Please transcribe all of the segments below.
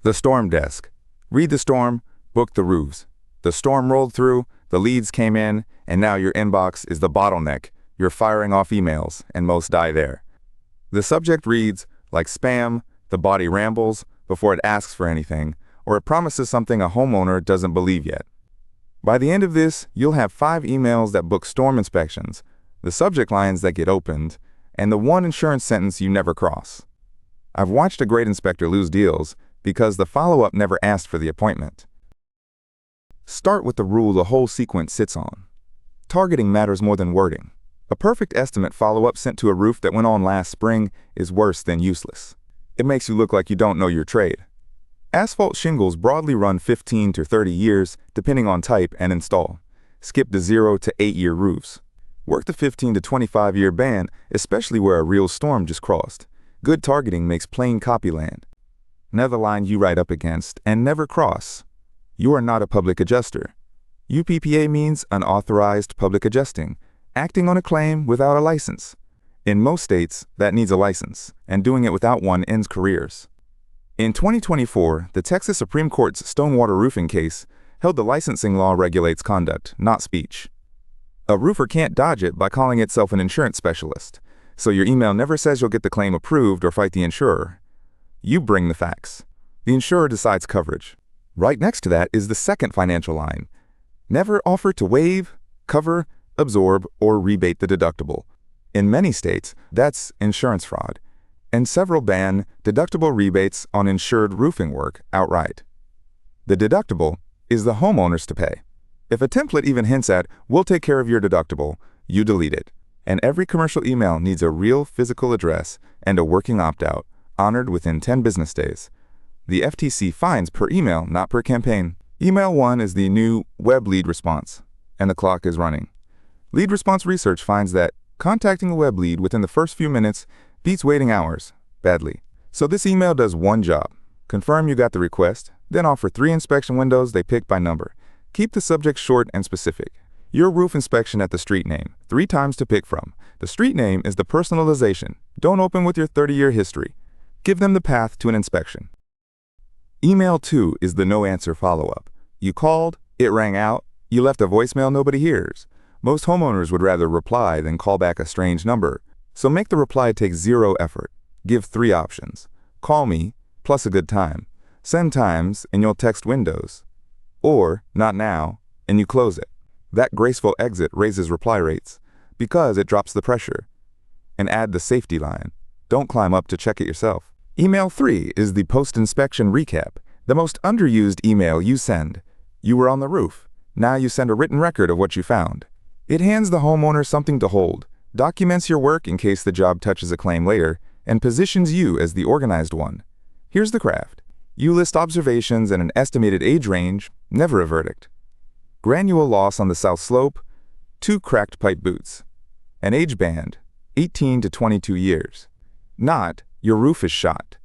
The storm desk. Read the storm, book the roofs. The storm rolled through, the leads came in, and now your inbox is the bottleneck. You're firing off emails, and most die there. The subject reads, like spam, the body rambles before it asks for anything, or it promises something a homeowner doesn't believe yet. By the end of this, you'll have 5 emails that book storm inspections, the subject lines that get opened, and the one insurance sentence you never cross. I've watched a great inspector lose deals because the follow-up never asked for the appointment. Start with the rule the whole sequence sits on. Targeting matters more than wording. A perfect estimate follow-up sent to a roof that went on last spring is worse than useless. It makes you look like you don't know your trade. Asphalt shingles broadly run 15 to 30 years, depending on type and install. Skip the 0 to 8-year roofs. Work the 15 to 25-year band, especially where a real storm just crossed. Good targeting makes plain copy land. Another line you write up against, and never cross. You are not a public adjuster. UPPA means unauthorized public adjusting, acting on a claim without a license. In most states, that needs a license, and doing it without one ends careers. In 2024, the Texas Supreme Court's Stonewater roofing case held the licensing law regulates conduct, not speech. A roofer can't dodge it by calling itself an insurance specialist, so your email never says you'll get the claim approved or fight the insurer. You bring the facts. The insurer decides coverage. Right next to that is the second financial line. Never offer to waive, cover, absorb, or rebate the deductible. In many states, that's insurance fraud, and several ban deductible rebates on insured roofing work outright. The deductible is the homeowner's to pay. If a template even hints at, "We'll take care of your deductible," you delete it. And every commercial email needs a real physical address and a working opt-out, honored within 10 business days. The FTC fines per email, not per campaign. Email 1 is the new web lead response, and the clock is running. Lead response research finds that contacting a web lead within the first few minutes beats waiting hours, badly. So this email does one job. Confirm you got the request, then offer 3 inspection windows they pick by number. Keep the subject short and specific. Your roof inspection at the street name, 3 times to pick from. The street name is the personalization. Don't open with your 30-year history. Give them the path to an inspection. Email 2 is the no answer follow-up. You called, it rang out, you left a voicemail nobody hears. Most homeowners would rather reply than call back a strange number. So make the reply take 0 effort. Give 3 options. Call me, plus a good time. Send times, and you'll text windows. Or, not now, and you close it. That graceful exit raises reply rates because it drops the pressure. And add the safety line. Don't climb up to check it yourself. Email 3 is the post-inspection recap, the most underused email you send. You were on the roof. Now you send a written record of what you found. It hands the homeowner something to hold, documents your work in case the job touches a claim later, and positions you as the organized one. Here's the craft. You list observations and an estimated age range, never a verdict. Granule loss on the south slope, 2 cracked pipe boots. An age band, 18 to 22 years. Not, your roof is shot.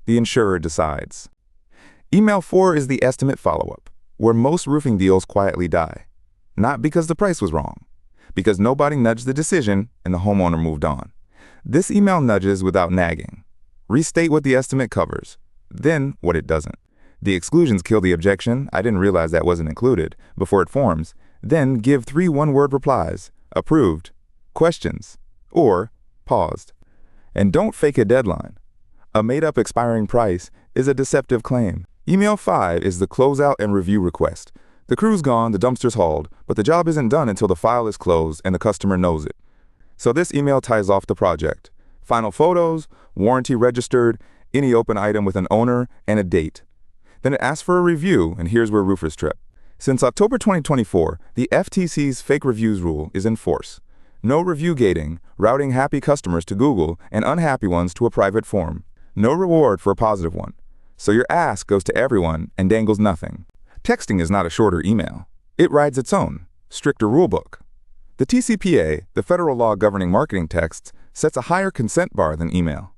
The insurer decides. Email 4 is the estimate follow-up, where most roofing deals quietly die. Not because the price was wrong, because nobody nudged the decision and the homeowner moved on. This email nudges without nagging. Restate what the estimate covers, then what it doesn't. The exclusions kill the objection, "I didn't realize that wasn't included," before it forms. Then give 3 one-word replies, approved, questions, or paused. And don't fake a deadline. A made-up expiring price is a deceptive claim. Email 5 is the closeout and review request. The crew's gone, the dumpster's hauled, but the job isn't done until the file is closed and the customer knows it. So this email ties off the project. Final photos, warranty registered, any open item with an owner, and a date. Then it asks for a review, and here's where roofers trip. Since October 2024, the FTC's fake reviews rule is in force. No review gating, routing happy customers to Google and unhappy ones to a private forum. No reward for a positive one. So your ask goes to everyone and dangles nothing. Texting is not a shorter email. It rides its own, stricter rulebook. The TCPA, the federal law governing marketing texts, sets a higher consent bar than email.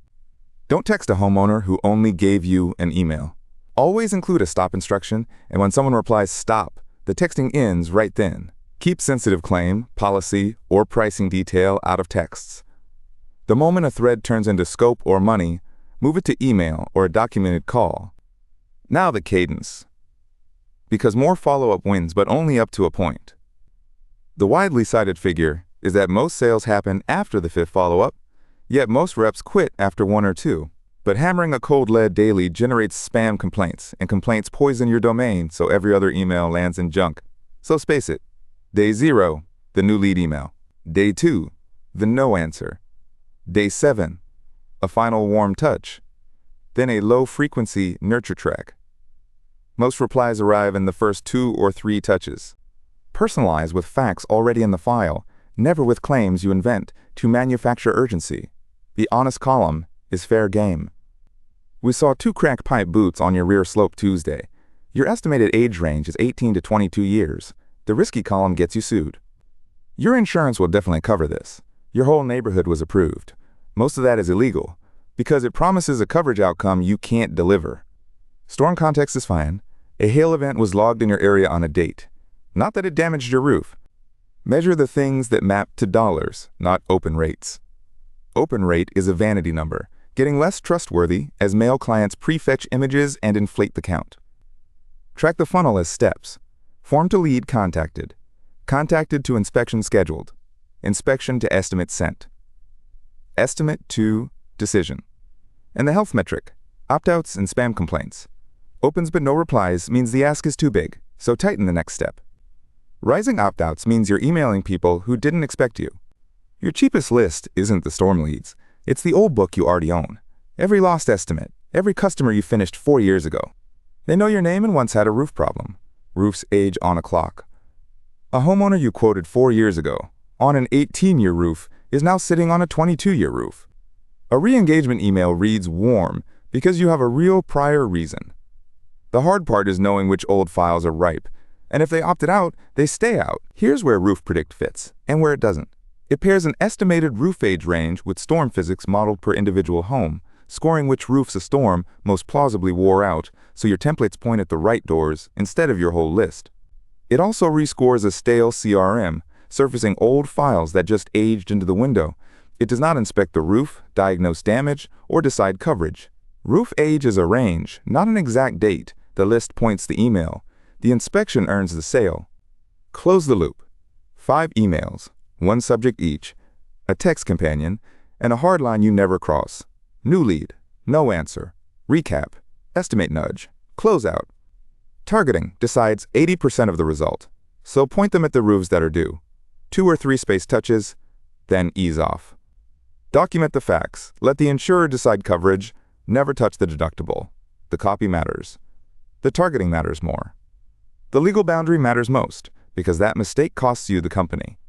Don't text a homeowner who only gave you an email. Always include a stop instruction, and when someone replies stop, the texting ends right then. Keep sensitive claim, policy, or pricing detail out of texts. The moment a thread turns into scope or money, move it to email or a documented call. Now the cadence. Because more follow-up wins, but only up to a point. The widely cited figure is that most sales happen after the fifth follow-up, yet most reps quit after one or two. But hammering a cold lead daily generates spam complaints, and complaints poison your domain, so every other email lands in junk. So space it. Day 0, the new lead email. Day 2, the no answer. Day 7, a final warm touch. Then a low-frequency nurture track. Most replies arrive in the first 2 or 3 touches. Personalize with facts already in the file, never with claims you invent to manufacture urgency. The honest column is fair game. We saw 2 crack pipe boots on your rear slope Tuesday. Your estimated age range is 18 to 22 years. The risky column gets you sued. Your insurance will definitely cover this. Your whole neighborhood was approved. Most of that is illegal, because it promises a coverage outcome you can't deliver. Storm context is fine. A hail event was logged in your area on a date. Not that it damaged your roof. Measure the things that map to dollars, not open rates. Open rate is a vanity number, getting less trustworthy as mail clients prefetch images and inflate the count. Track the funnel as steps. Form to lead contacted. Contacted to inspection scheduled. Inspection to estimate sent. Estimate to decision. And the health metric, opt-outs and spam complaints. Opens but no replies means the ask is too big, so tighten the next step. Rising opt-outs means you're emailing people who didn't expect you. Your cheapest list isn't the storm leads. It's the old book you already own. Every lost estimate, every customer you finished 4 years ago. They know your name and once had a roof problem. Roofs age on a clock. A homeowner you quoted 4 years ago on an 18-year roof is now sitting on a 22-year roof. A re-engagement email reads warm because you have a real prior reason. The hard part is knowing which old files are ripe, and if they opted out, they stay out. Here's where RoofPredict fits, and where it doesn't. It pairs an estimated roof age range with storm physics modeled per individual home, scoring which roofs a storm most plausibly wore out, so your templates point at the right doors instead of your whole list. It also rescores a stale CRM, surfacing old files that just aged into the window. It does not inspect the roof, diagnose damage, or decide coverage. Roof age is a range, not an exact date. The list points the email. The inspection earns the sale. Close the loop. 5 emails, 1 subject each, a text companion, and a hard line you never cross. New lead, no answer, recap, estimate nudge, closeout. Targeting decides 80% of the result, so point them at the roofs that are due. 2 or 3 space touches, then ease off. Document the facts. Let the insurer decide coverage. Never touch the deductible. The copy matters. The targeting matters more. The legal boundary matters most, because that mistake costs you the company.